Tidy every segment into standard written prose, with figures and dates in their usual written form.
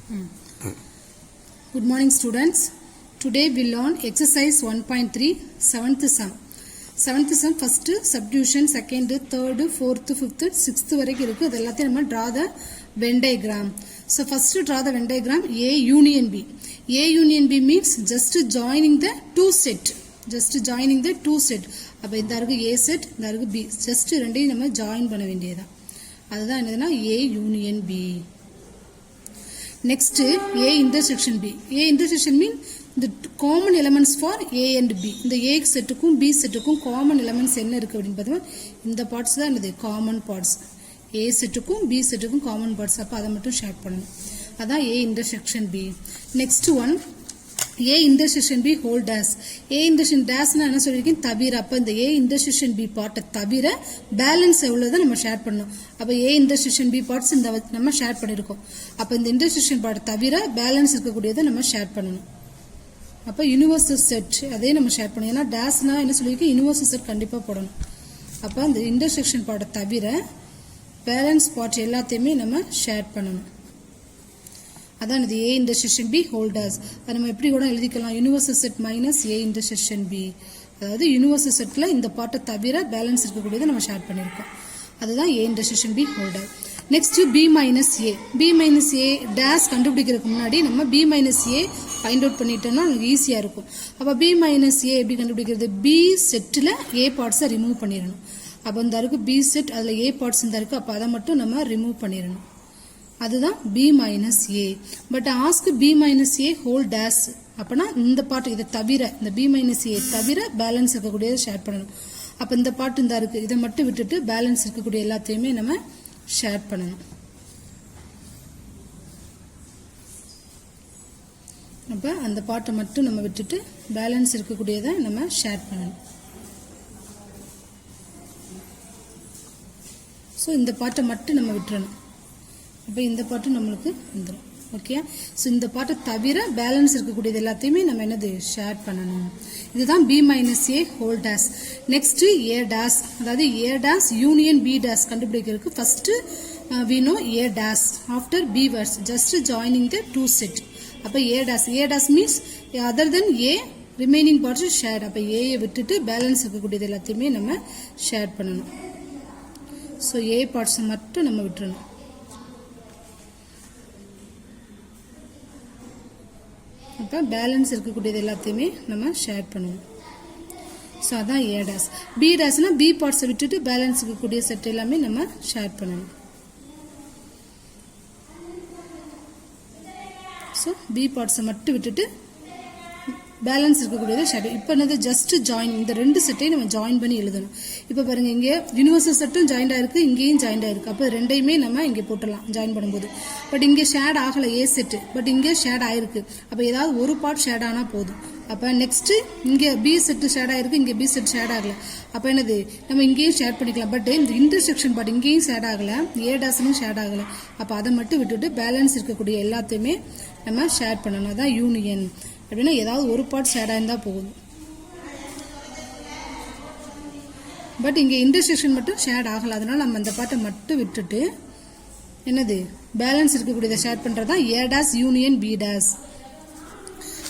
Good morning students. Today we learn exercise 1.3 7th sum. 7th sum first subdivision, second, third, fourth, fifth, sixth வரைக்கும் இருக்கு. அது எல்லாத்தையும் நம்ம draw the Venn diagram. So first draw the Venn diagram A union B. A union B means just joining the two set. Just joining the two set. அப்ப இந்த இருக்கு A set, இந்த இருக்கு B. Just ரெண்டையும் நம்ம join பண்ண வேண்டியதுதான். அதுதான் என்னதுன்னா A union B. Next A intersection B. A intersection mean the common elements for A and B. இந்த A செட்டுக்கும் B செட்டுக்கும் common elements என்ன இருக்கு அப்படினு பார்த்தோம்னா இந்த பார்ட்ஸ் தான் என்னது common parts. A செட்டுக்கும் B செட்டுக்கும் common parts. அப்ப அத மட்டும் ஷேர் பண்ணனும். அதான் A intersection B. Next one A intersection B whole dash. A intersection dash னா என்ன சொல்லிருக்கேன் தவிர. அப்ப இந்த A intersection B பார்ட் தவிர பேலன்ஸ் எவ்வளவுதான் நம்ம ஷேர் பண்ணனும். அப்ப A intersection B பார்ட்ஸ் இந்த நம்ம ஷேர் பண்ணிருக்கோம். அப்ப இந்த intersection பார்ட் தவிர பேலன்ஸ் இருக்க கூடியதை நம்ம ஷேர் பண்ணனும். அப்ப யுனிவர்சல் செட் அதே நம்ம ஷேர் பண்ணனும். ஏனா டேஷ்னா என்ன சொல்லிருக்கேன் யுனிவர்சல் செட் கண்டிப்பா போடணும். அப்ப இந்த intersection பார்ட் தவிர பேலன்ஸ் பார்ட் எல்லாத்தையுமே நம்ம ஷேர் பண்ணனும். அதான் இது A intersection B whole dash. அது நம்ம எப்படி கூட எழுதிக்கலாம் universal set minus A intersection B. அதாவது யுனிவர்சல் செட்ல இந்த பார்ட்ட தவிர பேலன்ஸ் இருக்க கூடியதை நம்ம ஷேர் பண்ணிருக்கோம். அதுதான் A intersection B whole dash. Next B minus A. B minus A dash கண்டுபிடிக்கிறதுக்கு முன்னாடி நம்ம B minus A find out பண்ணிட்டோம்னா நமக்கு ஈஸியா இருக்கும். அப்ப B minus A எப்படி கண்டுபிடிக்கிறது? B செட்ல A பார்ட்ஸை ரிமூவ் பண்ணிரணும். அப்ப இந்த இருக்கு B செட் அதுல A பார்ட்ஸ் இந்த இருக்கு. அப்ப அத மட்டும் நம்ம ரிமூவ் பண்ணிரணும். அதுதான் B minus A. But ask B minus A whole dash. அப்பனா இந்த பார்ட் இத தவிர இந்த B minus A தவிர பேலன்ஸ் இருக்க கூடியதை ஷேர் பண்ணனும். அப்ப இந்த பார்ட் இந்த இருக்கு. இத மட்டும் விட்டுட்டு பேலன்ஸ் இருக்க கூடிய எல்லாத்தையுமே நம்ம ஷேர் பண்ணனும். அப்ப அந்த பார்ட்ட மட்டும் நம்ம விட்டுட்டு பேலன்ஸ் இருக்க கூடியதை நம்ம ஷேர் பண்ணனும். சோ இந்த பார்ட்ட மட்டும் நம்ம விட்டுறணும். அப்ப இந்த பார்ட் நமக்கு வந்துரும். ஓகே சோ இந்த பார்ட் தவிர பேலன்ஸ் இருக்க கூடியது எல்லாத்தையுமே நம்ம என்னது ஷேர் பண்ணனும். இதுதான் B minus A whole dash. Next A dash அதாவது A dash union B dash கண்டுபிடிக்கிறதுக்கு first we know A dash after B words just joining the two set. அப்ப A dash means other than A remaining parts shared. அப்ப A யை விட்டுட்டு balance இருக்க கூடியது எல்லாத்தையுமே நம்ம ஷேர் பண்ணனும். சோ A பார்ட்ஸ் மட்டும் நம்ம விட்டுறணும். அப்ப பேலன்ஸ் இருக்க கூடியது எல்லாத்தையுமே நம்ம ஷேர் பண்ணுவோம். சோ அதான் A dash. B dashனா B parts விட்டுட்டு பேலன்ஸ் இருக்க கூடிய செட் எல்லாமே நம்ம ஷேர் பண்ணனும். சோ B பார்ட்ஸ் மட்டும் விட்டுட்டு பேலன்ஸ் இருக்க கூடியதை ஷேர். இப்போ என்னது ஜஸ்ட் ஜாயின் இந்த ரெண்டு செட்டையும் நம்ம ஜாயின் பண்ணி எழுதணும். இப்போ பாருங்க இங்க யுனிவர்சல் செட்டும் ஜாயிண்ட் ஆயிருக்கு இங்கேயும் ஜாயிண்ட் ஆயிருக்கு. அப்ப ரெண்டையுமே நம்ம இங்க போட்டுடலாம் ஜாயின் பண்ணும்போது. பட் இங்க ஷேட் ஆகல A செட் பட் இங்க ஷேட் ஆயிருக்கு. அப்ப ஏதாவது ஒரு பார்ட் ஷேட் ஆனா போதும். அப்ப நெக்ஸ்ட் இங்க B செட் ஷேட் ஆயிருக்கு இங்க B செட் ஷேட் ஆகல. அப்ப என்னது நம்ம இங்கேயும் ஷேர் பண்ணிக்கலாம். பட் இந்த இன்டர்செக்ஷன் பார்ட் இங்கேயும் ஷேட் ஆகல A டாஷ்லயும் ஷேட் ஆகல. அப்ப அதை மட்டும் விட்டுட்டு பேலன்ஸ் இருக்கக்கூடிய எல்லாத்தையுமே நம்ம ஷேர் பண்ணணும். அதான் யூனியன். அப்படின்னா ஏதாவது ஒரு பார்ட் ஷேட் ஆயிருந்தா போகுது. பட் இங்க இன்டர்செக்ஷன் மட்டும் ஷேட் ஆகல. அதனால நம்ம அந்த பார்ட்டை மட்டும் விட்டுட்டு என்னது பேலன்ஸ் இருக்கக்கூடியதை ஷேர் பண்றதா A dash union B dash.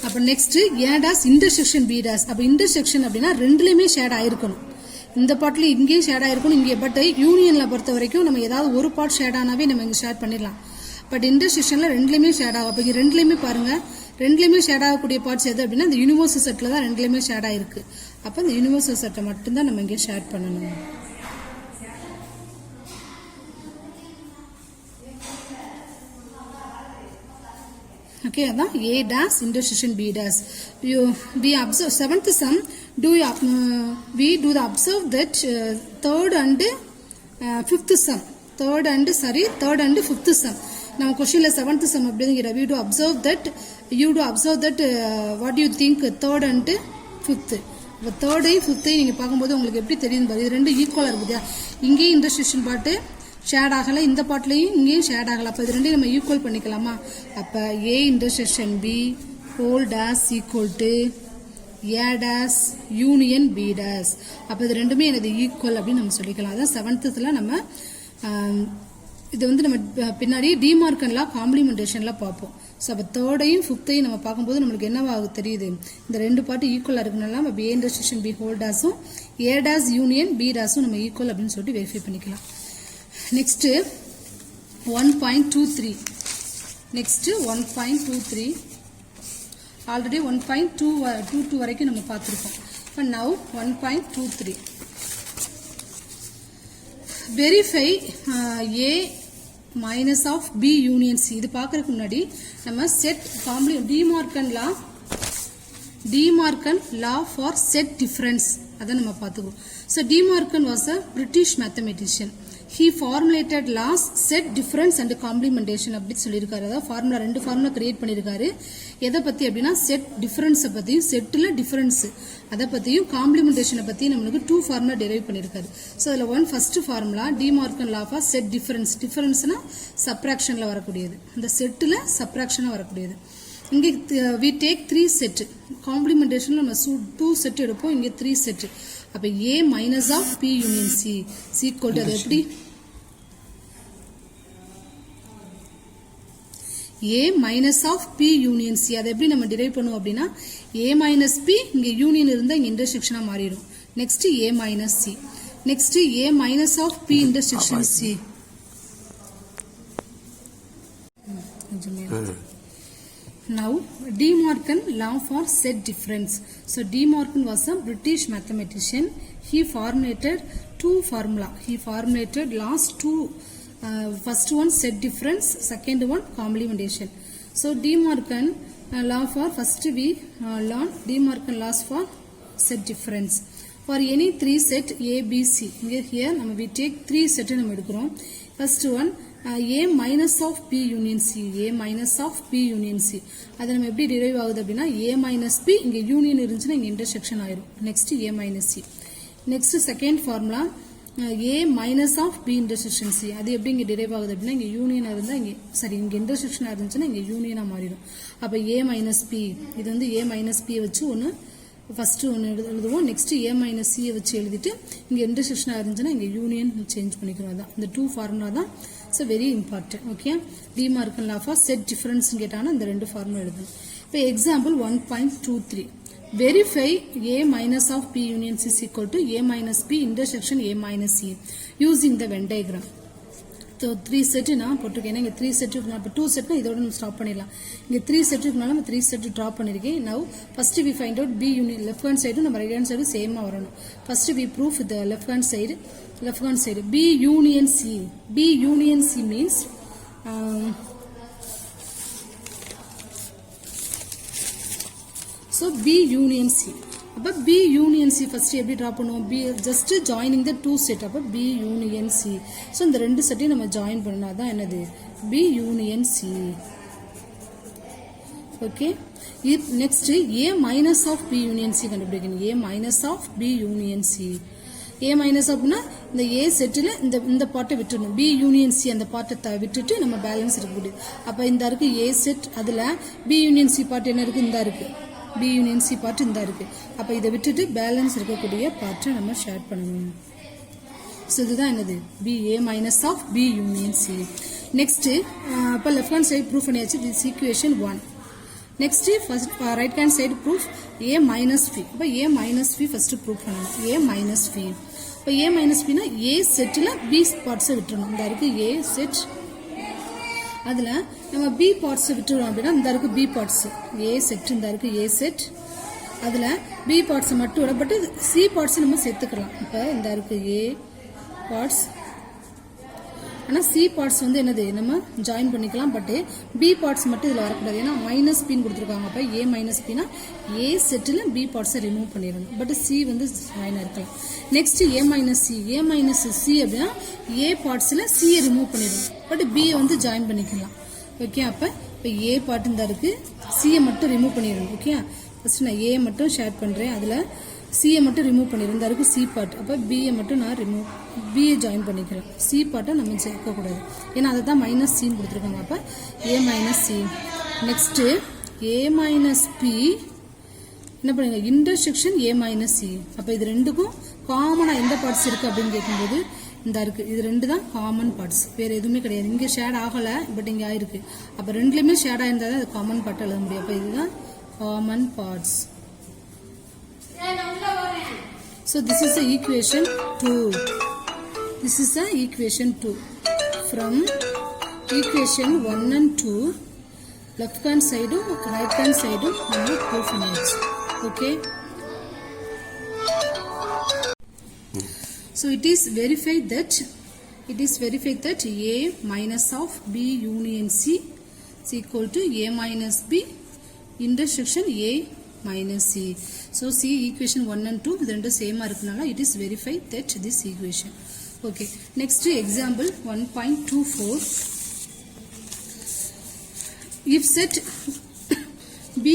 அப்ப next A dash intersection B dash. அப்ப இன்டர்செக்ஷன் அப்படின்னா ரெண்டுலயுமே ஷேட் ஆயிருக்கணும். இந்த பார்ட்ல இங்கேயும் ஷேட் ஆயிருக்கணும் இங்கே. பட் யூனியன்ல பொறுத்த வரைக்கும் நம்ம ஏதாவது ஒரு பார்ட் ஷேட் ஆனாவே நம்ம இங்க ஷேர் பண்ணிடலாம். பட் இன்டர்செக்ஷன்ல ரெண்டுலயுமே ஷேட் ஆகும். அப்ப இங்க ரெண்டுலயுமே பாருங்க ரெண்டுலயுமே ஷேட் ஆகக்கூடிய பார்ட்ஸ் எது அப்படின்னா இந்த யுனிவர்சல் செட்ல தான் ரெண்டுலயுமே ஷேட் ஆயிருக்கு. அப்ப இந்த யுனிவர்சல் செட்டை மட்டும் தான் நம்ம இங்க ஷேர் பண்ணணும். ஓகே அதான் A dash intersection B dash. We observe 7th sum. We do the observe that third and fifth sum. Third and fifth sum. Now question 7th sum அப்படிங்கிற we do observe that what do you think third and fifth. அப்ப third and fifth நீங்க பாக்கும்போது உங்களுக்கு எப்படி தெரியும் பாருங்க. ரெண்டு ஈக்குவலா இருக்குதா? இங்கேயும் இன்டர்செக்ஷன் பார்ட் ஷேட் ஆகல இந்த பார்ட்லயும் இங்கேயும் ஷேட் ஆகல. அப்ப இது ரெண்டையும் நம்ம ஈக்குவல் பண்ணிக்கலாமா? அப்ப A intersection B whole dash equal to A dash union B dash. அப்ப இது ரெண்டுமே என்னது ஈக்குவல் அப்படி நம்ம சொல்லிக்கலாம். அதான் 7thல நம்ம இது வந்து நம்ம பின்னாடி டிமார்கன் லா காம்ப்ளிமெண்டேஷன்ல பார்ப்போம். ஸோ அப்போ தேர்டையும் ஃபிஃப்த்தையும் நம்ம பார்க்கும்போது நம்மளுக்கு என்னவா தெரியுது, இந்த ரெண்டு பார்ட்டு ஈக்குவலாக இருக்குனால நம்ம ஏ இன்டர்செக்ஷன் பி ஹோல் டாஸும் ஏ டாஸ் யூனியன் பி டாஸும் நம்ம ஈக்குவல் அப்படின்னு சொல்லிட்டு வெரிஃபை பண்ணிக்கலாம். நெக்ஸ்ட்டு 1.23 நெக்ஸ்ட்டு 1.23 ஆல்ரெடி 1.22 வரைக்கும் நம்ம பார்த்துருக்கோம். இப்போ now 1.23 verify A minus of B union C. இது பார்க்கறதுக்கு முன்னாடி நம்ம set De Morgan law for set difference அதை நம்ம பார்த்துக்குவோம். So De Morgan was a British mathematician. He formulated laws, set difference and complementation அப்படி சொல்லியிருக்காரு. அதாவது ரெண்டு ஃபார்முலா கிரியேட் பண்ணியிருக்காரு. எதை பற்றி அப்படின்னா செட் டிஃபரன்ஸை பற்றியும் செட்டில் டிஃபரன்ஸ் அதை பற்றியும் காம்ப்ளிமெண்டேஷனை பற்றியும் நம்மளுக்கு 2 ஃபார்முலா டெரைவ் பண்ணியிருக்காரு. ஸோ அதில் first formula De Morgan law for set டிஃபரன்ஸ்னா சப்ராக்ஷனில் வரக்கூடியது, அந்த செட்டில் சப்ராக்ஷனாக வரக்கூடியது. இங்கே வி டேக் 3 செட், காம்ப்ளிமெண்டேஷனில் நம்ம 2 செட் எடுப்போம், இங்கே 3 செட். அப்போ A minus of P union C equal to அது எப்படி A minus of P union C அதை எப்படி நம்ம டிரைவ் பண்ணுவோம் அப்படின்னா A மைனஸ் P இங்கே யூனியன் இருந்தால் இங்கே இன்டர்செக்ஷனாக மாறிடும். Next A minus C, next A minus of P intersection C. Now De Morgan law for set difference. So De Morgan was a British mathematician. He formulated 2 formula. He formulated last 2. First one set difference, second one complementation. So De Morgan law for first we learn De Morgan laws for set difference. For any 3 set A, B, C. Here we take 3 set நம்ம எடுக்கிறோம். First one A minus of P union C, A minus of P union C. அது நம்ம எப்படி drive ஆகுது அப்படின்னா A minus P இங்கே union இருந்துச்சுன்னா இங்கே இன்டர்செக்ஷன் ஆயிரும். Next A minus C. Next second formula A minus of P intersection C. அது எப்படி இங்கே டிரைவ் ஆகுது அப்படின்னா இங்கே யூனியன் இருந்தால் இங்கே இன்டர்செக்ஷனாக இருந்துச்சுன்னா இங்கே யூனியனாக மாறிடும். அப்போ A minus P இது வந்து A minus P வச்சு ஃபஸ்ட்டு ஒன்று எழுதுவோம். நெக்ஸ்ட் A minus C வச்சு எழுதிட்டு இங்கே இன்டர்செக்ஷனாக இருந்துச்சுன்னா இங்கே யூனியன் சேஞ்ச் பண்ணிக்கிறோம். அதான் இந்த 2 ஃபார்முலா தான் very important. Okay, De Morgan law for set difference கேட்டாங்கன்னா இந்த 2 ஃபார்முலா எழுதணும். இப்போ example 1.23 verify A minus of P union C is equal to A minus P intersection A minus C using the Venn diagram. So 3 set நான் போட்டிருக்கேன். இங்கே 3 set இப்போ 2 செட்னா இதோட நம்ம ஸ்டாப் பண்ணிடலாம். இங்கே 3 செட்டுக்குனால நம்ம 3 செட்டு ட்ராப் பண்ணியிருக்கேன். Now first we find out B union left hand சைடும் நம்ம ரைட் ஹேண்ட் சைடும் சேமாக வரணும். First we proof the left hand side B union C. B union C means so B union C. அப்போ B union C first எப்படி draw பண்ணுவோம், B just joining த 2 set. அப்போ B union C. So இந்த 2 செட்டையும் நம்ம join பண்ணா தான் என்னது B union C. Okay, next A minus of B union C கண்டுபிடிக்கணும். A minus of B union C. A minus அப்படின்னா இந்த A செட்டில் இந்த பார்ட்டை விட்டுடணும். B union C அந்த பார்ட்டை விட்டுட்டு நம்ம பேலன்ஸ் இருக்கக்கூடியது. அப்போ இந்த இருக்கு A செட், அதில் B union C பார்ட் என்ன இருக்கு, இந்த இருக்கு B union C பார்ட் இந்த இருக்கு. அப்போ இதை விட்டுட்டு பேலன்ஸ் இருக்கக்கூடிய பார்ட்டை நம்ம ஷேர் பண்ணணும். ஸோ இதுதான் என்னது A minus of B union C. Next அப்போ லெஃப்ட் ஹேண்ட் சைடு ப்ரூஃப் பண்ணியாச்சு. This equation 1. Next first right hand side proof A minus P. அப்போ A minus P first proof பண்ணணும். A minus P. இப்போ A minus P னா A settle B பார்ட்ஸை விட்டுறணும். இந்த இருக்கு A set, அதில் நம்ம B பார்ட்ஸை விட்டுறோம் அப்படின்னா இந்த இருக்கு B பார்ட்ஸ் A செட், இந்த இருக்கு A செட், அதில் B பார்ட்ஸை மட்டும் விட, பட் C பார்ட்ஸ் நம்ம சேர்த்துக்கலாம். இப்போ இந்த இருக்கு A பார்ட்ஸ், ஆனால் C பார்ட்ஸ் வந்து என்னது நம்ம ஜாயின் பண்ணிக்கலாம், பட் B பார்ட்ஸ் மட்டும் இதில் வரக்கூடாது. ஏன்னா மைனஸ் பின்னு கொடுத்துருக்காங்க. அப்போ A மைனஸ் பின்னா A செட்டில் B பார்ட்ஸை ரிமூவ் பண்ணிடணும், பட் C வந்து ஜாயின் இருக்கலாம். Next A minus C. A minus C அப்படின்னா A பார்ட்ஸில் C ரிமூவ் பண்ணிடணும், பட் B வந்து ஜாயின் பண்ணிக்கலாம். ஓகே, அப்போ A பார்ட் இந்த இருக்கு, C மட்டும் ரிமூவ் பண்ணிடணும். ஓகே, ஃபர்ஸ்ட் நான் A மட்டும் ஷேர் பண்ணுறேன், அதில் C மட்டும் ரிமூவ் பண்ணிடுறேன். இந்த இருக்கு C பார்ட், அப்போ B மட்டும் நான் B ஜாயின் பண்ணிக்கிறேன். C பார்ட்டை நம்ம சேர்க்கக்கூடாது, ஏன்னா அதை தான் மைனஸ் சின்னு கொடுத்துருக்காங்க. அப்போ A minus C. Next A மைனஸ் P என்ன பண்ணுங்க, இன்டர்செக்ஷன் A மைனஸ் C. அப்போ இது ரெண்டுக்கும் காமனாக எந்த பார்ட்ஸ் இருக்குது அப்படின்னு கேட்கும்போது இந்த இருக்கு, இது ரெண்டு தான் காமன் பார்ட்ஸ், வேற எதுவுமே கிடையாது. இங்கே ஷேட் ஆகலை, பட் இங்கே ஆயிருக்கு. அப்போ ரெண்டுலேயுமே ஷேட் ஆயிருந்தால் தான் அது காமன் பார்ட் எழுத முடியும். அப்போ இதுதான் common parts. So this is the equation 2. This is the equation 2. From equation 1 and 2, left hand side right hand side நம்ம proof பண்ணியாச்சு. Okay. So it is verified that A minus of B union C is equal to A minus B intersection A minus C. So C equation 1 and 2 இது ரெண்டு சேமா இருக்குனால it is verified that this equation. Okay. Next example 1.24. If set B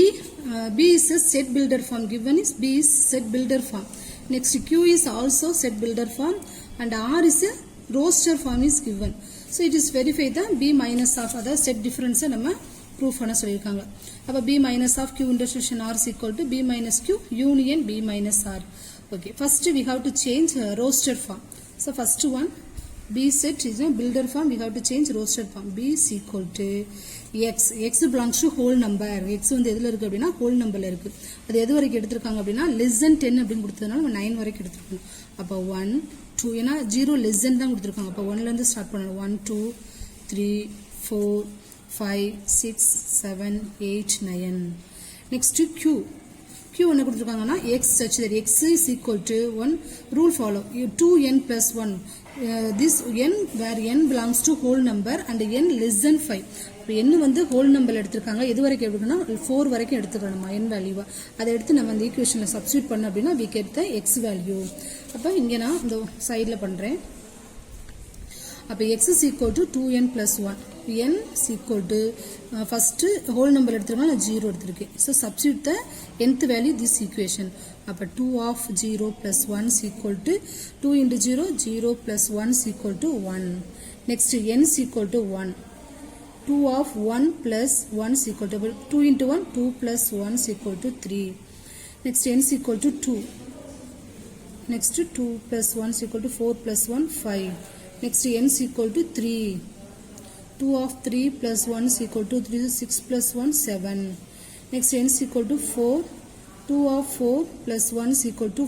is a set builder form, given is B is set builder form. Next Q is also set builder form and R is a roster form is given. So it is verified that B minus of other set difference நம்ம proof பண்ண சொல்லிருக்காங்க. அப்ப B minus of Q intersection R is equal to B minus Q union B minus R. Okay, first we have to change roster form. So first one B set is a builder form, we have to change roster form. B is equal to x belongs to whole number. X வந்து எதுல இருக்கு அப்படினா whole numberல இருக்கு. அது எது வரைக்கும் எடுத்துருக்காங்க அப்படினா less than 10 அப்படினு கொடுத்ததனால 9 வரைக்கும் எடுத்துருக்கோம். அப்ப 1 2 ஏனா 0 less than தான் கொடுத்திருக்காங்க. அப்ப 1ல இருந்து ஸ்டார்ட் பண்ணனும். 1 2 3 4 5 6 7 8 9. Next Q என்ன கொடுத்திருக்காங்கன்னா x such that x is equal to 1 rule follow 2n plus 1. This n where n belongs to whole number and n less than 5. இப்போ n வந்து ஹோல் நம்பர்ல எடுத்துருக்காங்க. எது வரைக்கும் எடுக்கணும்னா 4 வரைக்கும் எடுத்துக்கணும் n வேல்யூவா. அதை எடுத்து நம்ம இந்த ஈக்குவேஷன்ல சப்ஸ்டிட்யூட் பண்ணோம் அப்படின்னா we get the x value. அப்போ இங்க நான் இந்த சைடுல பண்றேன். அப்போ x is equal to 2n plus 1. n is equal to first whole number எடுத்துருக்கோம், நான் 0 எடுத்துருக்கேன். So substitute the nth value this equation. அப்போ 2 of 0 plus 1 is equal to 2 into 0 0 plus 1 is equal to 1. Next n is equal to 1. 2 of 1 plus 1 is equal to 2 into 1 2 plus 1 is equal to 3. Next n is equal to 2. Next 2 plus 1 is equal to 4 plus 1 5. Next n is equal to 3. 2 of 3 plus 1 is equal to 3 6 plus 1 7. Next n is equal to 4. 2 of 4 plus 1 is equal to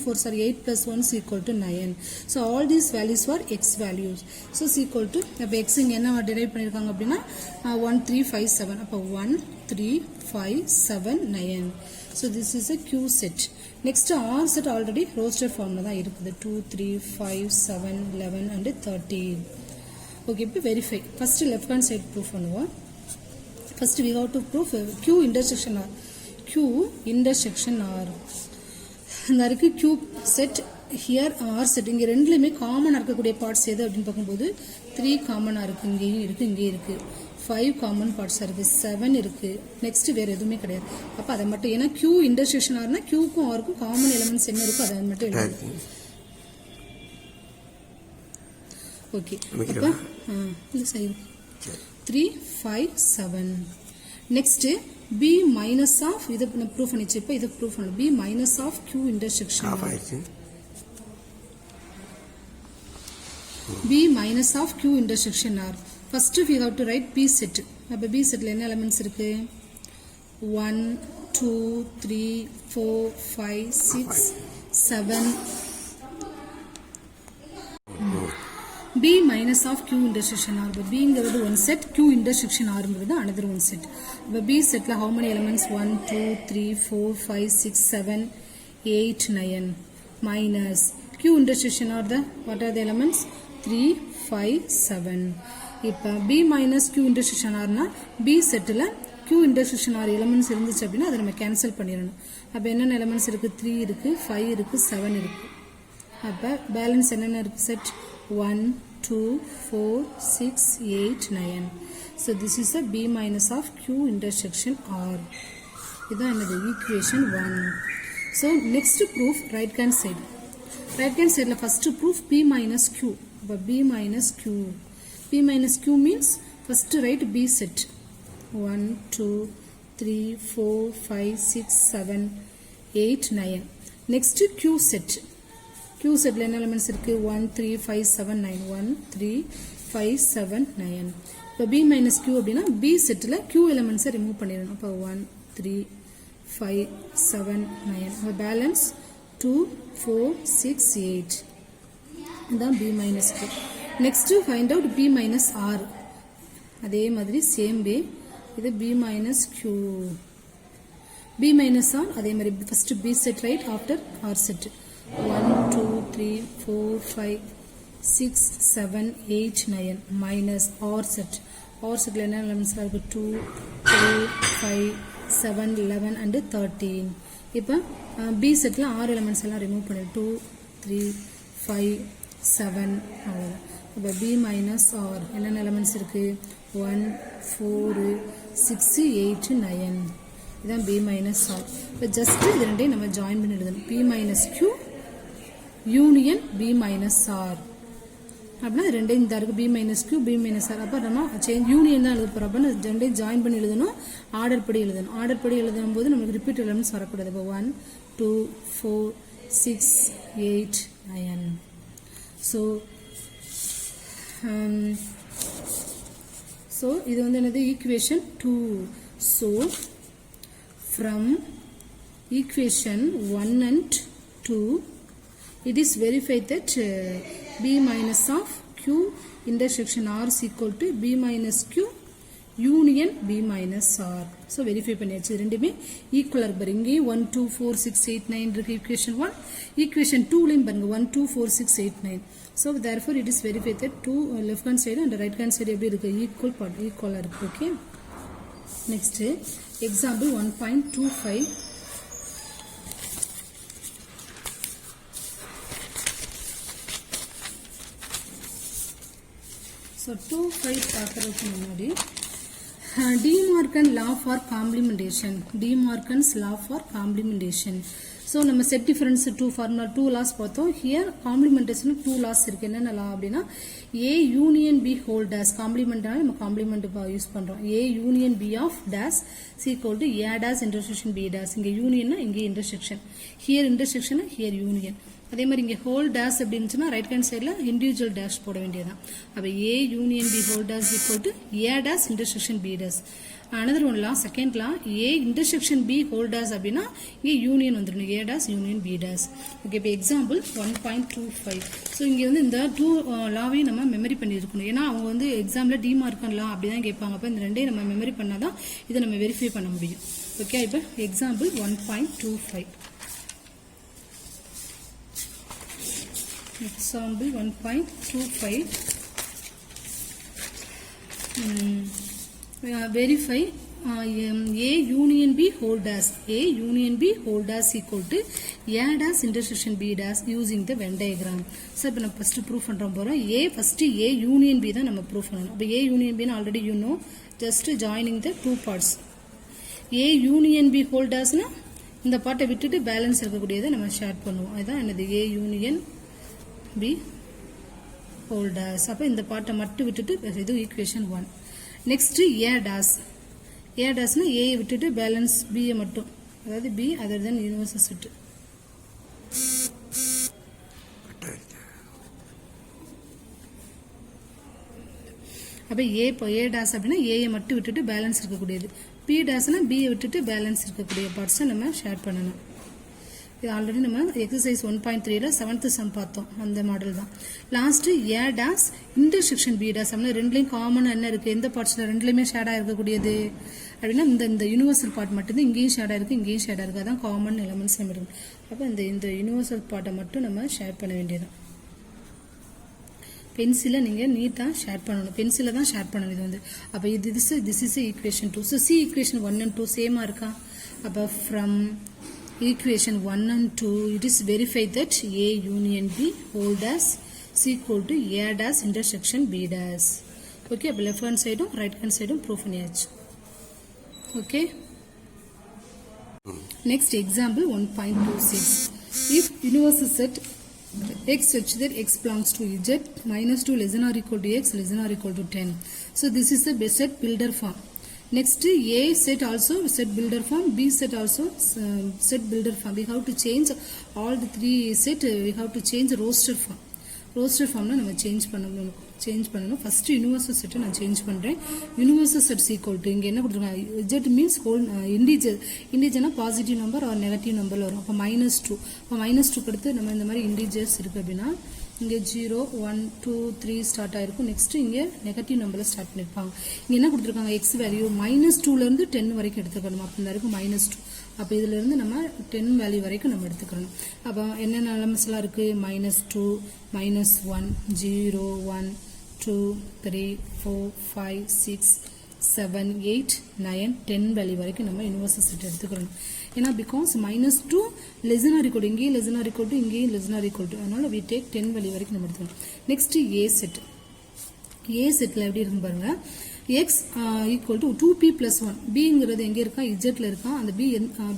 8 plus 1 is equal to 9. So all these values were x values. So is equal to அப்ப x இங்க என்ன derive பண்ணிருக்காங்க அப்படினா 1 3 5 7. அப்ப 1 3 5 7 9. So this is a Q set. Next R set already roster formல தான் இருக்குது. 2 3 5 7 11 and 13. Okay, இப்போ verify. First left hand side proof பண்ணுவோம். First we have to prove Q intersection R. Q intersection R. இந்த இருக்கு Q set here R set. இங்க ரெண்டுலயுமே காமனா இருக்கக்கூடிய parts எது அப்படினு பாக்கும்போது 3 காமனா இருக்கு. இங்கேயும் இருக்கு, இங்கே இருக்கு. 5 காமன் பார்ட்ஸ் இருக்கு, 7 இருக்கு. நெக்ஸ்ட் வேற எதுவுமே கிடையாது. அப்ப அத மட்டும் ஏனா Q intersection R னா Q க்கும் R க்கும் காமன் எலிமெண்ட்ஸ் என்ன இருக்கோ அத மட்டும் எழுதுங்க. ஓகே. அப்ப இது சரி. 3 5 7. நெக்ஸ்ட் B minus of இத ப்ரூஃப் பண்ணிச்சு. இப்ப இத ப்ரூஃப் பண்ணனும். B minus of Q intersection R. B minus of Q intersection R. First we have to write B set. அப்ப B setல என்ன எலிமெண்ட்ஸ் இருக்கு? 1 2 3 4 5 6 7. B minus of Q intersection R. B ங்கிறது one set, Q intersection R ங்கிறது another one set. இப்போ B setல how many elements? 1 2 3 4 5 6 7 8 9 minus Q intersection R the what are the elements? 3 5 7. இப்போ B minus Q intersection R னா B setல Q intersection R elements இருந்துச்சு அப்படினா அதை நம்ம cancel பண்ணிரணும். அப்ப என்னென்ன elements இருக்கு? 3 இருக்கு, 5 இருக்கு, 7 இருக்கு. அப்ப பேலன்ஸ் என்னென்ன இருக்கு? Set 1 2 4 6 8 9. So this is the B minus of Q intersection R. இதான் என்னது? equation 1. So next proof right hand side. Right hand side la first proof B minus Q. அப்ப B minus Q. B minus Q means first write B set. 1 2 3 4 5 6 7 8 9. Next Q set. Q setல என்ன elements இருக்கு 1 3 5 7 9 1 3 5 7 9 இப்போ B minus Q அப்படின்னா B setல Q elements remove பண்ணிடணும் அப்போ 1 3 5 7 9 அப்போ balance 2 4 6 8 இதான் B minus Q. Next find out B minus R. அதே மாதிரி same way இது B minus Q. B minus R அதே மாதிரி first B set right after R set. 1 2 3 4 5 6 7 8 9 minus R set. R set என்ன elements இருக்கு 2 3 5 7 11 and 13. இப்போ B setல R elements எல்லாம் remove பண்ணி 2 3 5 7 அவ்வளவுதான். இப்போ B minus R என்ன elements இருக்கு 1 4 6 8 9 இதான் B minus R. இப்போ just இது ரெண்டையும் நம்ம ஜாயின் பண்ணி எழுதணும் P minus Q union B minus R அப்படின்னா ரெண்டையும் இந்த இருக்கு B minus Q B minus R. அப்போ நம்ம யூனியன் தான் எழுத போகிறோம். அப்போ ரெண்டையும் ஜாயின் பண்ணி எழுதணும், ஆர்டர் படி எழுதணும். ஆர்டர் படி எழுதும் போது நமக்கு ரிப்பீட் எலிமெண்ட்ஸ் வரக்கூடாது. இப்போ 1 2 4 6 8 9. So இது வந்து என்னது equation 2. So from equation 1 and 2 it is verified that B minus of Q intersection R is equal to B minus Q union B minus R. So verify பண்ணியாச்சு. ரெண்டுமே ஈக்குவலா இருக்கு. இங்கே 1 2 4 6 8 9 இருக்கு equation 1. equation 2 லையும் பாருங்க 1 2 4 6 8 9. So therefore it is verified that two left hand side and right hand side எப்படி இருக்கு ஈக்குவலா இருக்கு. Okay. Next example 1.25. So 2.5 பார்க்கறதுக்கு முன்னாடி De Morgan law for complementation. De Morgan's law for complementation. So நம்ம set difference 2 formula 2 laws பார்த்தோம். Here complementation 2 laws இருக்கு. என்னென்ன law அப்படின்னா A union B whole dash complement நம்ம complement யூஸ் பண்றோம். A union B of dash is equal to A dash intersection B dash. இங்க union இங்க intersection. Here intersection here union. அதே மாதிரி இங்க whole dash அப்படினுச்சுனா ரைட் ஹேண்ட் சைடுல individual dash போட வேண்டியதுதான். அப்ப A union B whole dash is equal to A dash intersection B dash. Another one law, second law, A intersection B whole dash அப்படினா இங்க union வந்துரும். A dash union B dash. Okay, இப்போ example 1.25. So இங்க வந்து இந்த 2 லாவையும் நம்ம memory பண்ணி இருக்கணும். ஏனா அவங்க வந்து எக்ஸாம்ல டி மார்க்கன் லா அப்படி தான் கேட்பாங்க. அப்ப இந்த ரெண்டையும் நம்ம மெமரி பண்ணாதான் இத நம்ம வெரிஃபை பண்ண முடியும். ஓகே, இப்போ example 1.25. Example 1.25. Verify A union B whole dash. A union B whole dash equal to A dash intersection B dash using the Venn diagram. So இப்போ நம்ம first proof பண்றோம் போறோம். first A union B தான் நம்ம proof பண்ணணும். அப்ப A union B னா already you know, just joining the two parts. A union B whole dash னா இந்த பார்ட்டை விட்டுட்டு பேலன்ஸ் இருக்கக்கூடியதை நம்ம ஷேர் பண்ணுவோம். அதுதான் என்னது A union B whole dash. அப்ப இந்த பார்ட்டை மட்டும் விட்டுட்டு இது equation 1. Next A dash. A dash னா A விட்டுட்டு பேலன்ஸ் B மட்டும், அதாவது B other than universal set. அப்ப A dash அப்படினா A மட்டும் விட்டுட்டு பேலன்ஸ் இருக்கக்கூடியது. B dash னா B விட்டுட்டு பேலன்ஸ் இருக்கக்கூடிய பார்ட்ஸை நம்ம ஷேர் பண்ணணும். இது ஆல்ரெடி நம்ம எக்ஸசைஸ் 1.3ல 7th சம் பார்த்தோம். அந்த மாடல் தான். Last A dash intersection B dash அப்படினா ரெண்டுலயும் காமன் என்ன இருக்கு, எந்த பார்ட்ஸ்ல ரெண்டுலயுமே ஷேடா இருக்கக்கூடியது அப்படின்னா இந்த யூனிவர்சல் பார்ட் மட்டும் தான் இங்கேயும் ஷேடா இருக்கு, இங்கேயும் ஷேடா இருக்கு. அதான் காமன் எலிமெண்ட்ஸ் நம்ம இருக்கு. அப்ப இந்த யூனிவர்சல் பார்ட்டை மட்டும் நம்ம ஷேர் பண்ண வேண்டியதுதான். பென்சிலை நீங்க நீட்டா ஷேர் பண்ணணும். பென்சிலை தான் ஷேர் பண்ணணும். இது வந்து அப்ப this is equation 2. So see equation 1 and 2 சேமா இருக்கா? அப்ப from equation 1 and 2 it is verified that A union B whole dash is equal to A dash intersection B dash. Okay, அப்ப left hand side right hand side proof பண்ணியாச்சு. Okay, next example 1.26. If universal set x such that x belongs to z minus 2 less than or equal to x less than or equal to 10. So this is the best set builder form. Next, A set also set builder form, B set also set builder form. We have to change all the three set. We have to change roster form. Roster form நம்ம change பண்ணணும். First universal செட்டை நான் change பண்ணுறேன். Universal set equal to இங்கே என்ன கொடுத்துருக்காங்க, Z means whole integer. இண்டிஜர்னா positive number or negative நம்பரில் வரும். அப்போ -2. அப்போ -2 அடுத்து நம்ம இந்த மாதிரி இண்டிஜர்ஸ் இருக்குது அப்படின்னா இங்கே 0 1 2 3 ஸ்டார்ட் ஆகிருக்கும். நெக்ஸ்ட் இங்கே நெகட்டிவ் நம்பரில் ஸ்டார்ட் பண்ணியிருப்பாங்க. இங்கே என்ன கொடுத்துருக்காங்க, எக்ஸ் வேல்யூ -2லேருந்து 10 வரைக்கும் எடுத்துக்கணும். அப்போ இந்த இருக்கும் -2. அப்போ இதிலிருந்து நம்ம 10 வேல்யூ வரைக்கும் நம்ம எடுத்துக்கணும். அப்போ என்னென்ன எலமெண்ட்ஸ்லாம் இருக்குது, -2 -1 0 1 2 3 4 5 6 7 8 9 10 வேல்யூ வரைக்கும் நம்ம யூனிவர்சல் செட் எடுத்துக்கணும். ஏன்னா because -2 less than or equal to, இங்கேயும் less than or equal to, இங்கேயும் less than or equal to, அதனால we take 10 வேல்யூ வரைக்கும் நம்ம எடுத்துக்கணும். Next A set. A settle எப்படி இருக்கும் பாருங்க, x ஈக்குவல் டு 2p + 1. பிங்கிறது எங்கே இருக்கா, இஜெட்டில் இருக்கா. அந்த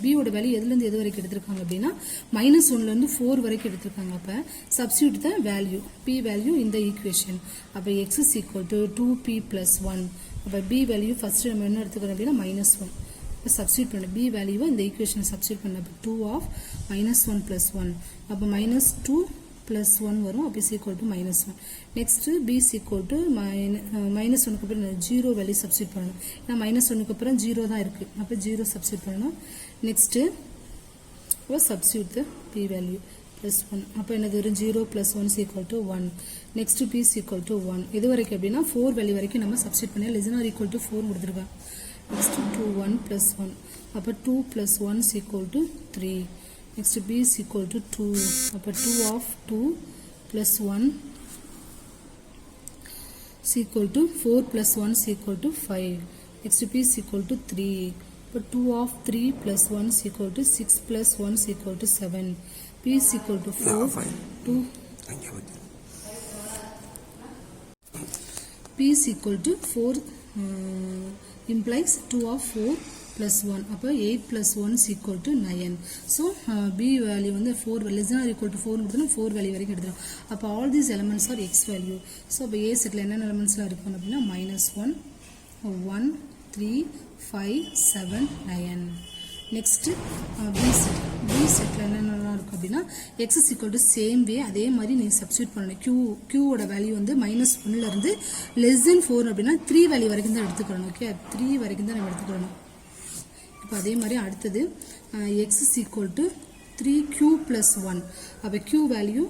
பியோட வேல்யூ எதுலேருந்து எது வரைக்கும் எடுத்திருக்காங்க அப்படின்னா -1லேருந்து 4 வரைக்கும் எடுத்திருக்காங்க. அப்போ substitute the value, p value இந்த ஈக்குவேஷன். அப்போ x is equal to 2p + 1. அப்போ b வேல்யூ ஃபர்ஸ்ட் நம்ம என்ன எடுத்துக்கிறோம் அப்படின்னா -1. இப்போ சப்ஸ்டியூட் பண்ண b வேல்யூவை இந்த ஈக்குவேஷனை சப்ஸ்டியூட் பண்ண 2 ஆஃப் -1 + 1. அப்போ -2 + 1 வரும். அப்போ is equal to -1. Next b is equal to -1க்கு அப்புறம் 0 வேல்யூ சப்ஸ்டியூட் பண்ணணும். ஏன்னா -1க்கு அப்புறம் 0 தான் இருக்குது. அப்போ 0 சப்ஸ்டியூட் பண்ணணும். நெக்ஸ்ட்டு சப்ஸ்டியூட் த p வேல்யூ +1. அப்போ என்னது ஒரு 0 + 1 is equal to 1. Next p is equal to 1. இது வரைக்கும் அப்படின்னா 4 வேல்யூ வரைக்கும் நம்ம சப்ஸ்டியூட் பண்ணி less than or equal to 4 கொடுத்துருக்கோம். நெக்ஸ்ட் 2 1 + 1. அப்போ 2 + 1 is equal to 3. Next b is equal to 2. அப்போ 2 of 2 + 1 is equal to 4 + 1 is equal to 5. Next p is equal to 3. அப்போ 2 of 3 + 1 is equal to 6 + 1 is equal to 7. p is equal to 4. 2 p is equal to 4 implies 2 of 4 + 1. அப்போ 8 + 1 is equal to 9. So b value வந்து 4 less than or equal to 4 கொடுத்தோம்னா 4 value வரைக்கும் எடுத்துடும். அப்போ all these elements R X value. So அப்போ ஏ settle என்னென்ன எலமெண்ட்ஸ்லாம் இருக்கும் அப்படின்னா -1 1 3 5 7 9. Next B settle என்னென்னலாம் இருக்கும் அப்படின்னா X is equal to same way அதே மாதிரி நீங்கள் சப்ஸ்டியூட் பண்ணணும். க்யூவோட வேல்யூ வந்து -1லேருந்து less than 4 அப்படின்னா 3 வேல்யூ வரைக்கும் தான் எடுத்துக்கணும். ஓகே, 3 வரைக்கும் தான் நம்ம எடுத்துக்கணும். இப்போ அதே மாதிரி அடுத்தது x is equal to 3q + 1. அப்போ q value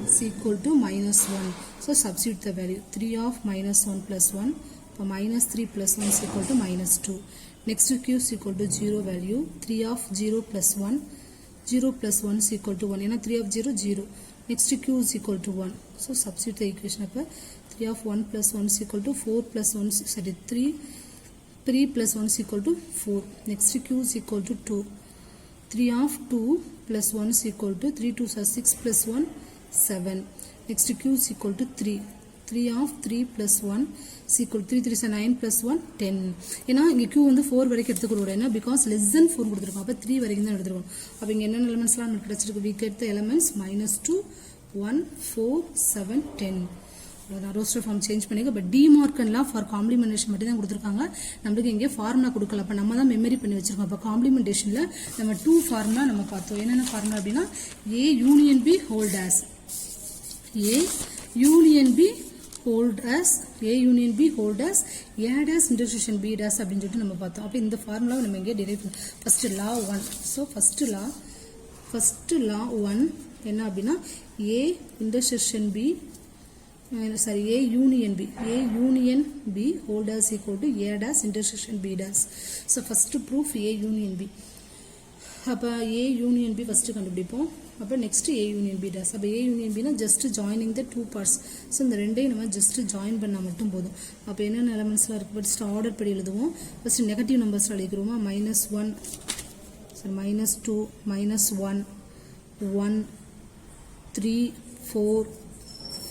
is equal to -1. So substitute the value 3 of -1 + 1. இப்போ -3 + 1 is equal to -2. Next q is equal to 0 value 3 of 0 + 1. 0 + 1 is equal to 1. ஏன்னா 3 of 0 0. Next q is equal to 1. So substitute the equation. அப்போ 3 of 1 + 1 is equal to 4 + 1 சரி 3 + 1 is equal to 4. Next q is equal to 2. 3 of 2 + 1 is equal to 3 2 are 6 + 1 7. Next q is equal to 3. 3 of 3 + 1 is equal to 3 3 are 9 + 1 10. ஏன்னா இங்கே q வந்து 4 வரைக்கும் எடுத்துக்கூடாது. ஏன்னா because less than 4 கொடுத்துருக்கோம். அப்போ 3 வரைக்கும் தான் எடுத்துருக்கோம். அப்போ இங்கே என்னென்ன எலமெண்ட்ஸ்லாம் நமக்கு கிடச்சிருக்கு, we get the elements -2 1 4 7 10. Roster form change பண்ணிக்க. பட் டிமார்க்கன்லாம் ஃபார் காம்ப்ளிமெண்டேஷன் மட்டும் தான் கொடுத்துருக்காங்க. நம்மளுக்கு இங்கே ஃபார்முலா கொடுக்கல. அப்போ நம்ம தான் மெமரி பண்ணி வச்சிருக்கோம். அப்போ காம்ப்ளிமெண்டேஷனில் நம்ம 2 ஃபார்முலா நம்ம பார்த்தோம். என்னென்ன ஃபார்முலா அப்படின்னா A union B hold as, A union B hold as, A union B hold as, A dash intersection B dash அப்படின்னு சொல்லிட்டு நம்ம பார்த்தோம். அப்போ இந்த ஃபார்முலாவை நம்ம இங்கே டிரைவ் பண்ணோம். ஃபர்ஸ்ட் லா 1. ஸோ ஃபர்ஸ்ட் லா 1 என்ன அப்படின்னா A intersection B sorry A union B, A union B hold as equal to A dash intersection B dash. So first proof A union B. அப்போ A union B ஃபர்ஸ்ட் கண்டுபிடிப்போம். அப்போ next A union B dash. அப்போ A union B னா just joining த 2 parts. So இந்த ரெண்டையும் நம்ம just join பண்ணால் மட்டும் போதும். அப்போ என்னென்ன எலமெண்ட்ஸ்லாம் இருக்குது ஃபர்ஸ்ட் ஆர்டர் படி எழுதுவோம். ஃபர்ஸ்ட் நெகட்டிவ் நம்பர்ஸ்லாம் எழுதிக்கிறோமா, -1 சரி -2 -1 1 3 4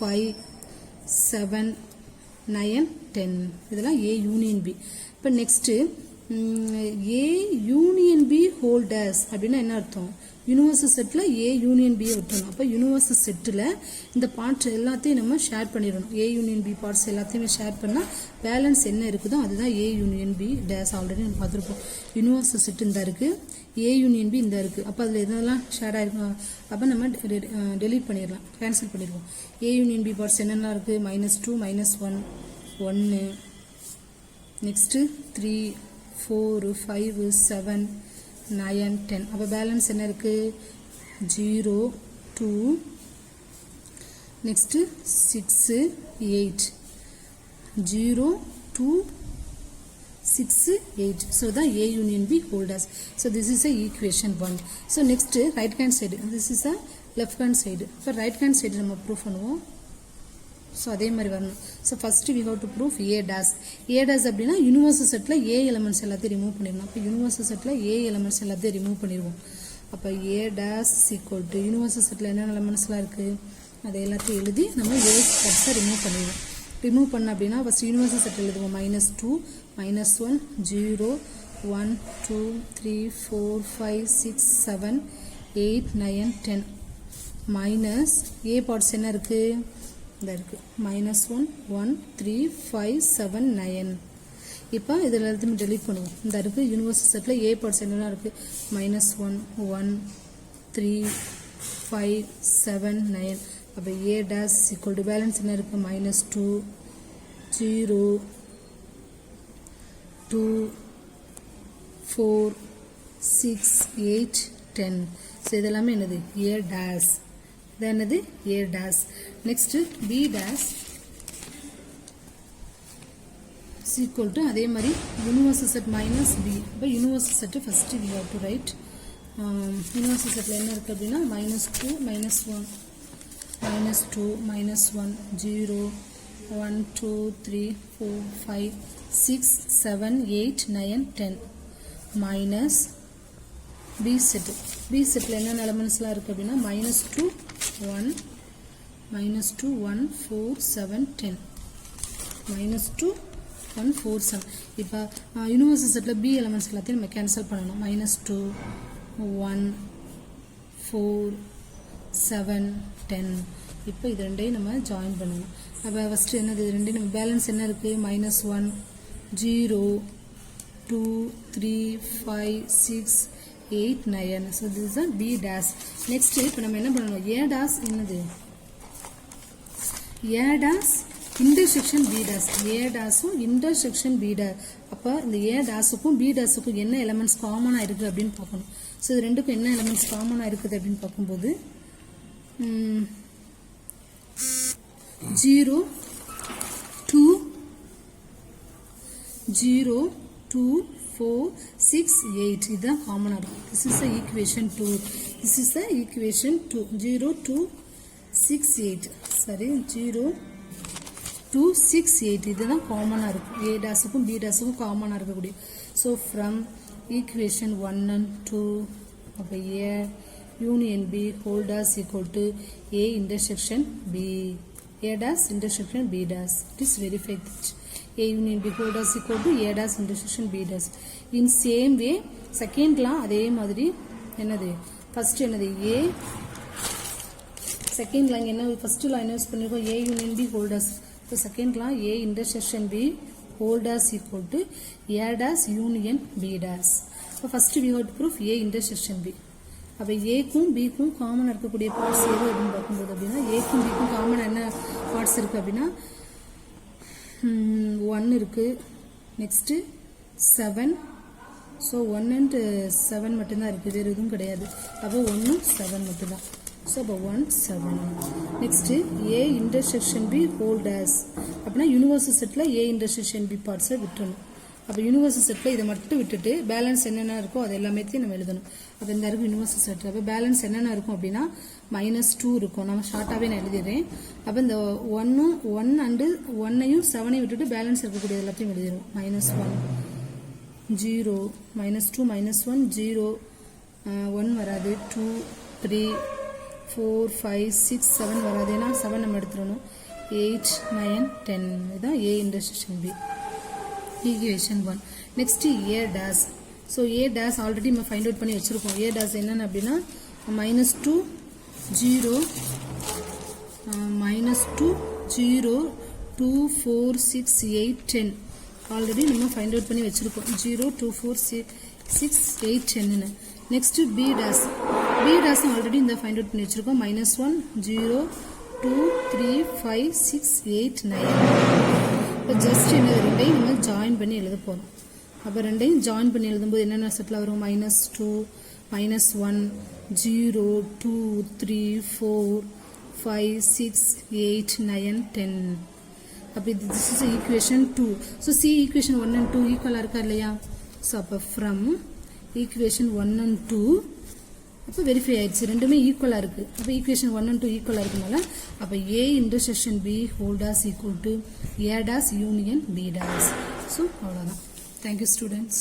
5 7 9 10. இதெல்லாம் A union B. இப்போ next A union B whole dash அப்படின்னா என்ன அர்த்தம்? யூனிவர்சல் செட்டில் ஏ யூனியன் பியை விட்டுணும். அப்போ யூனிவர்சல் செட்டில் இந்த பார்ட்ஸ் எல்லாத்தையும் நம்ம ஷேர் பண்ணிடணும். ஏ யூனியன் பி பார்ட்ஸ் எல்லாத்தையுமே ஷேர் பண்ணால் பேலன்ஸ் என்ன இருக்குதோ அதுதான் A union B dash. Already நம்ம பார்த்துருப்போம். யூனிவர்சல் செட் இந்த இருக்குது, ஏ யூனியன் பி இந்த இருக்குது. அப்போ அதில் எதெல்லாம் ஷேர் ஆகிருக்கும், அப்போ நம்ம டெலீட் பண்ணிடலாம், கேன்சல் பண்ணிடுவோம். ஏ யூனியன் பி பார்ட்ஸ் என்னெல்லாம் இருக்குது? -2 -1 1 நெக்ஸ்ட்டு 3 4 5 7 9 10. அப்போ பேலன்ஸ் என்ன இருக்குது? 0 2 next 6 8 0 2 6 8. So the A union B holders. So this is a equation 1. So next right hand side. This is a left hand side. For right hand side நம்ம proof பண்ணுவோம். So அதே மாதிரி வரணும். So first we have to proof A dash. A dash அப்படின்னா universal செட்டில் A elements எல்லாத்தையும் remove பண்ணிடணும். அப்போ யூனிவர்சல் செட்டில் ஏ எலமெண்ட்ஸ் எல்லாத்தையும் ரிமூவ் பண்ணிடுவோம். அப்போ A dash equal to universal செட்டில் என்னென்ன எலமெண்ட்ஸ்லாம் இருக்குது அதை எல்லாத்தையும் எழுதி நம்ம ஏ ஸ்டெப்ஸை ரிமூவ் பண்ணிடுவோம். ரிமூவ் பண்ண அப்படின்னா ஃபஸ்ட் யூனிவர்சல் செட் எழுதுவோம். -2 -1 0 1 2 3 4 5 6 7 8 9 10 மைனஸ் ஏ பார்ட்ஸ் என்ன இருக்குது? இந்த இருக்குது -1 1 3 5 7 9. இப்போ இதில் எல்லாத்தையுமே டெலீட் பண்ணுவோம். இந்த இருக்குது யூனிவர்சல் செட்டில் ஏ பார்ட்ஸ் என்னெல்லாம் இருக்குது? -1 1 3 5 7 9. அப்போ A dash equal to balance என்ன இருக்குது? -2 0 2 4 6 8 10. ஸோ இதெல்லாமே என்னது? A dash. இது என்னது? A dash. Next B dash equal to அதே மாதிரி யூனிவர்சல் செட் மைனஸ் பி. இப்போ universal set first we have to write. Universal செட்டில் என்ன இருக்குது அப்படின்னா -2 -1 -2 -1 0 1 2 3 4 5 6 7 8 9 10 மைனஸ் பி செட்டு. பி செட்டில் என்னென்ன எலமெண்ட்ஸ்லாம் இருக்குது அப்படின்னா -2 1 -2 1 4 7 10 -2 1 4 7. இப்போ யூனிவர்சல் செட்டில் பி எலமெண்ட்ஸ் எல்லாத்தையும் நம்ம கேன்சல் பண்ணணும். -2 1 4 7 10. இப்போ இது ரெண்டையும் நம்ம ஜாயின் பண்ணணும். அப்போ ஃபஸ்ட்டு என்னது? இது ரெண்டையும் நம்ம பேலன்ஸ் என்ன இருக்குது? -1 0 2 3 5 6 8 9. So this is a B dash. Next இப்போ நம்ம என்ன பண்ணணும்? A dash என்னது? A dash intersection B dash. A dashும் intersection B dash. அப்போ இந்த A dashுக்கும் B dashுக்கும் என்ன எலமெண்ட்ஸ் காமனாக இருக்குது அப்படின்னு பார்க்கணும். ஸோ இது ரெண்டுக்கும் என்ன எலமெண்ட்ஸ் காமனாக இருக்குது அப்படின்னு பார்க்கும்போது 0 2 0 2 4 6 8. இதுதான் காமனாக இருக்கும். This is the equation 2. This is the equation 2. 0 2 6 8. சரி 0 2 6 8. இதுதான் காமனாக இருக்கும். A டாஸுக்கும் B டாஸுக்கும் காமனாக இருக்கக்கூடிய. ஸோ ஃப்ரம் ஈக்குவேஷன் 1 and 2 அப்போ A union B whole dash equal to A intersection B. A dash intersection B dash. It is verified that A union B whole dash equal to A dash intersection B dash. In same way second law அதே மாதிரி என்னது? First என்னது? A second law என்ன? first law என்ன use பண்ணிருக்கோம்? A union B whole dash. So second law A intersection B whole dash equal to A dash union B dash. So first we have to prove A intersection B. அப்போ ஏக்கும் பிக்கும் காமனாக இருக்கக்கூடிய parts எது அப்படின்னு பார்க்கும்போது அப்படின்னா ஏக்கும் பிக்கும் காமனாக என்ன பார்ட்ஸ் இருக்குது அப்படின்னா 1 இருக்குது, நெக்ஸ்ட்டு 7. ஸோ 1 and 7 மட்டும்தான் இருக்குது, வேறு எதுவும் கிடையாது. அப்போ 1 7 மட்டும்தான். ஸோ அப்போ 1 7. Next A intersection B whole dash அப்படின்னா யூனிவர்சல் செட்டில் ஏ இன்டர்செக்ஷன் பி பார்ட்ஸை விட்டுறணும். அப்போ யூனிவர்சல் செட்டில் இதை மட்டும் விட்டுட்டு பேலன்ஸ் என்னென்ன இருக்கோ அது எல்லாமேத்தையும் நம்ம எழுதணும். அப்போ இந்த இருக்கும் யூனிவர்சல் செட்டில். அப்போ பேலன்ஸ் என்னென்ன இருக்கும் அப்படின்னா -2 இருக்கும். நம்ம ஷார்ட்டாகவே நான் எழுதிடுறேன். அப்போ இந்த 1 and 1ஐயும் 7ஐயும் விட்டுட்டு பேலன்ஸ் இருக்கக்கூடிய எல்லாத்தையும் எழுதிடும். -1 0 -2 -1 0 1 வராது, 2 3 4 5 6 7 வராது, ஏன்னா 7 நம்ம எடுத்துடணும். 8 9 10 இதுதான் A intersection B. Equation 1. Next A dash. So A dash already நம்ம ஃபைண்ட் அவுட் பண்ணி வச்சுருக்கோம். ஏ டேஸ் என்னென்னு அப்படின்னா -2 0 -2 0 2 4 6 8 10 ஆல்ரெடி நம்ம ஃபைண்ட் அவுட் பண்ணி வச்சுருக்கோம். 0 2 4 6 8 10ன்னு. நெக்ஸ்ட்டு பி டேஸ் ஆல்ரெடி இந்த ஃபைண்ட் அவுட் பண்ணி வச்சுருக்கோம். -1 0 2 3 5 6 8 9. இப்போ ஜஸ்ட் என்ன ரெண்டையும் நம்ம ஜாயின் பண்ணி எழுத போகிறோம். அப்போ ரெண்டையும் ஜாயின் பண்ணி எழுதும்போது என்னென்ன செட்டில் வரும்? -2 -1 0 2 3 4 5 6 8 9 10. அப்போ this is equation 2. So C equation 1 and 2 ஈக்குவலாக இருக்கா இல்லையா? ஸோ அப்போ ஃப்ரம் equation 1 and 2 அப்போ வெரிஃபை ஆயிடுச்சு, ரெண்டுமே ஈக்குவலாக இருக்குது. அப்போ ஈக்குவேஷன் 1 and 2 ஈக்குவலாக இருக்கனால அப்போ A intersection B whole dash equal to A dash union B dash. So அவ்வளோதான். Thank you students.